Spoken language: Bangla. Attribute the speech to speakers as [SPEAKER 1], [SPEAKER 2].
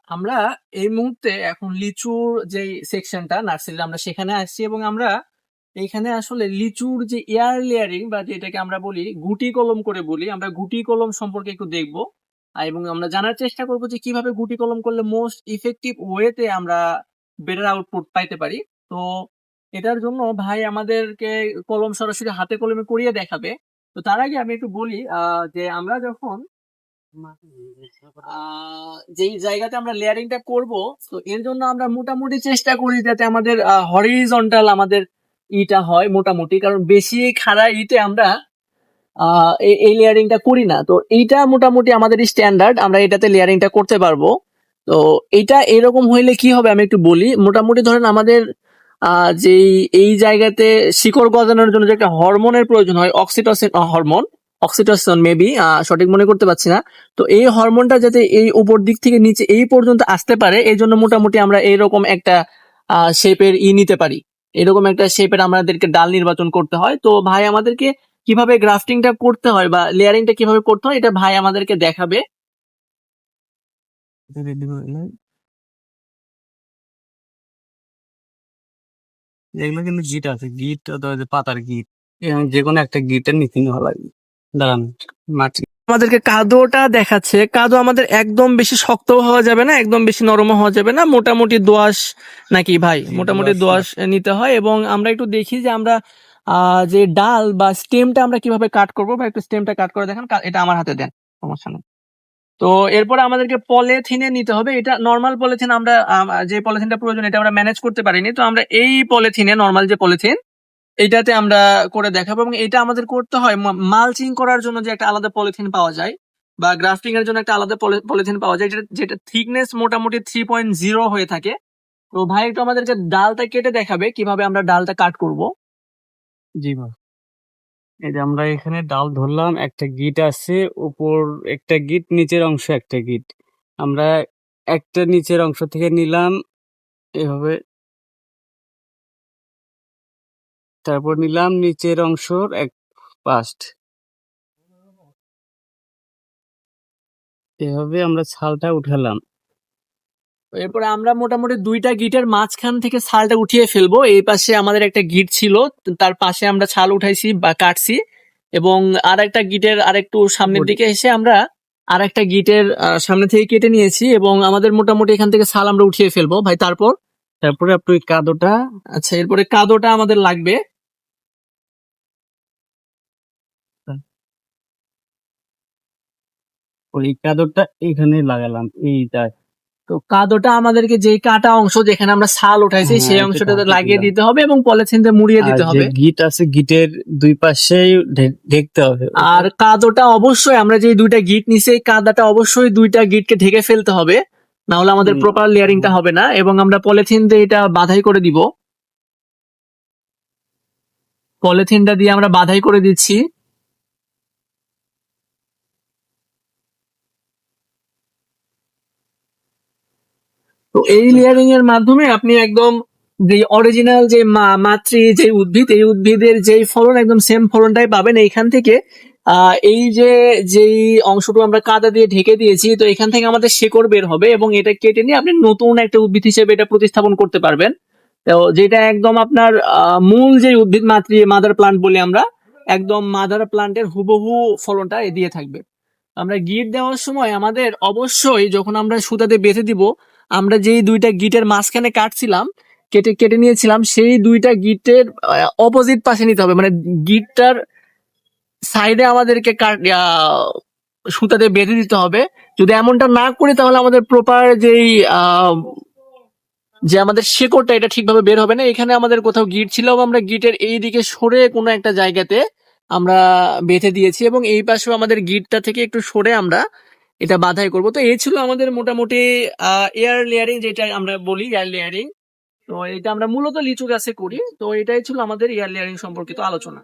[SPEAKER 1] আমরা এই মুহূর্তে এখন লিচুর যে সেকশনটা নার্সারির আমরা সেখানে আসছি এবং আমরা এইখানে আসলে লিচুর যে এয়ার লেয়ারিং বা যেটাকে আমরা বলি গুটি কলম করে বলি, আমরা গুটি কলম সম্পর্কে একটু দেখবো এবং আমরা জানার চেষ্টা করবো যে কিভাবে গুটি কলম করলে মোস্ট ইফেক্টিভ ওয়েতে আমরা বেটার আউটপুট পাইতে পারি। তো এটার জন্য ভাই আমাদেরকে কলম সরাসরি হাতে কলমে করিয়ে দেখাবে। তো তার আগে আমি একটু বলি যে আমরা যখন যেই জায়গাতে আমরা লেয়ারিংটা করব, তো এর জন্য আমরা মোটামুটি চেষ্টা করি যাতে আমাদের হরিজন্টাল আমাদের ইটা হয় মোটামুটি, কারণ বেশি খাড়া ইটে আমরা এই লেয়ারিংটা করি না। তো এইটা মোটামুটি আমাদের স্ট্যান্ডার্ড, আমরা এটাতে লেয়ারিংটা করতে পারবো। তো এইটা এরকম হইলে কি হবে আমি একটু বলি। মোটামুটি ধরেন আমাদের যেই এই জায়গাতে শিকড় গজানোর জন্য যে একটা হরমোনের প্রয়োজন হয়, অক্সিটোসিন হরমোন, অক্সিটোসিন মেবি সঠিক মনে করতে পারছি না। তো এই হরমোনটা যাতে এই উপর দিক থেকে নিচে এই পর্যন্ত আসতে পারে, এই জন্য মোটামুটি আমরা এইরকম একটা শেপের নিতে পারি। এরকম একটা শেপের আমাদেরকে ডাল নির্বাচন করতে হয়। তো ভাই আমাদেরকে কিভাবে গ্রাফটিংটা করতে হয় বা লেয়ারিংটা কিভাবে করতে হয় এটা ভাই আমাদেরকে দেখাবে।
[SPEAKER 2] এগুলো কিন্তু গিট আছে, গিট পাতার গিট, যে কোনো একটা গিটের নিতে ভালো লাগবে। দাঁড়ান, মাটি
[SPEAKER 1] আমাদেরকে কাদোটা দেখাচ্ছে। কাদো আমাদের একদম বেশি শক্ত হওয়া যাবে না, একদম বেশি নরম হওয়া যাবে না, মোটামুটি দোআঁশ নাকি ভাই? মোটামুটি দোআঁশ নিতে হয়। এবং আমরা একটু দেখি যে আমরা যে ডাল বা স্টেমটা আমরা কিভাবে কাট করবো, বা একটু স্টেমটা কাট করে দেখেন, এটা আমার হাতে দেন, সমস্যা নেই। তো এরপরে আমাদেরকে পলিথিনে নিতে হবে। এটা নর্মাল পলিথিন, আমরা যে পলিথিনটা প্রয়োজন এটা আমরা ম্যানেজ করতে পারিনি, তো আমরা এই পলিথিনে, নর্মাল যে পলিথিন, এইটাতে আমরা করে দেখাবো। এবং এটা আমাদের করতে হয় মালচিং করার জন্য যে একটা আলাদা পলিথিন পাওয়া যায়, বা গ্রাফটিং এর জন্য একটা আলাদা পলিথিন পাওয়া যায়, যেটা থিকনেস মোটামুটি 3.0 হয়ে থাকে। তো ভাই একটু আমাদেরকে ডালটা কেটে দেখাবে কিভাবে আমরা ডালটা কাট করব।
[SPEAKER 2] জি ভাই। এই যে আমরা এখানে ডাল ধরলাম, একটা গিট আছে উপর, একটা গিট নিচের অংশ, একটা গিট আমরা একটা নিচের অংশ থেকে নিলাম এভাবে, তারপর নিলাম নিচের অংশর এক পাস্ট, এভাবে আমরা ছালটা উঠালাম।
[SPEAKER 1] এরপরে আমরা মোটামুটি দুইটা গিটের মাঝখান থেকে ছালটা উঠিয়ে ফেলবো। এই পাশে আমাদের একটা গিট ছিল, তার পাশে আমরা ছাল উঠাইছি বা কাটছি, এবং আর একটা গিটের আরেকটু সামনের দিকে এসে আমরা আর একটা গিটের সামনে থেকে কেটে নিয়েছি, এবং আমাদের মোটামুটি এখান থেকে ছাল আমরা উঠিয়ে ফেলবো ভাই।
[SPEAKER 2] তারপরে আপনি ওই কাদোটা,
[SPEAKER 1] আচ্ছা, এরপরে কাদোটা আমাদের লাগবে।
[SPEAKER 2] ওই কাদোটা এখানে লাগালাম এইটা।
[SPEAKER 1] তো কাদোটা আমাদেরকে যে কাটা অংশ যেখানে আমরা ছাল উঠাইছি
[SPEAKER 2] হ্যাঁ,
[SPEAKER 1] সেই
[SPEAKER 2] এটা
[SPEAKER 1] অংশটাতে
[SPEAKER 2] ঢাকা
[SPEAKER 1] লাগিয়ে
[SPEAKER 2] দিলাম।
[SPEAKER 1] দিতে হবে এবং পলিথিনতে মুড়িয়ে
[SPEAKER 2] আর
[SPEAKER 1] দিতে
[SPEAKER 2] যে
[SPEAKER 1] হবে।
[SPEAKER 2] গিট আছে গিটের দুই পাশেই ঢেকতে হবে।
[SPEAKER 1] আর কাদোটা অবশ্যই, আমরা যে দুইটা গিট নিছি এই কাদাটা অবশ্যই দুইটা গিটকে ঢেকে ফেলতে হবে, না হলে আমাদের প্রপার লেয়ারিংটা হবে না। এবং আমরা পলিথিন দিয়ে এটা বাধাই করে দিব, পলিথিনটা দিয়ে আমরা বাধাই করে দিচ্ছি। তো এই লেয়ারিং এর মাধ্যমে আপনি একদম যে অরিজিনাল যে মাতৃ যে উদ্ভিদ, এই উদ্ভিদের যেই ফলন একদম সেম ফলনটাই পাবেন এইখান থেকে। এই যে যেই অংশটুকু আমরা কাদা দিয়ে ঢেকে দিয়েছি, তো এখান থেকে আমাদের শেকড় বের হবে এবং এটা কেটে নিয়ে আপনি নতুন একটা উদ্ভিদ হিসেবে এটা প্রতিস্থাপন করতে পারবেন। তো যেটা একদম আপনার মূল যে উদ্ভিদ, মাদার প্লান্ট বলি আমরা, একদম মাদার প্লান্টের হুবহু ফলনটা দিয়ে থাকবে। আমরা গিট দেওয়ার সময় আমাদের অবশ্যই যখন আমরা সুতাতে বেঁধে দিব, আমরা যেই দুইটা গিটের মাঝখানে কাটছিলাম, কেটে কেটে নিয়েছিলাম, সেই দুইটা গিটের অপোজিট পাশে নিতে হবে, মানে গিটটার সাইডে আমাদেরকে সুতাতে বেঁধে দিতে হবে। যদি এমনটা না করি তাহলে আমাদের প্রপার যেই যে আমাদের শেকড়টা এটা ঠিকভাবে বের হবে না। এখানে আমাদের কোথাও গিট ছিল, আমরা গিটের এই দিকে সরে কোনো একটা জায়গাতে আমরা বেঁধে দিয়েছি, এবং এই পাশেও আমাদের গিটটা থেকে একটু সরে আমরা এটা বাধাই করব। তো এই ছিল আমাদের মোটামুটি এয়ার লেয়ারিং, যেটা আমরা বলি এয়ার লেয়ারিং। তো এটা আমরা মূলত লিচু গাছে করি। তো এটাই ছিল আমাদের এয়ার লেয়ারিং সম্পর্কিত আলোচনা।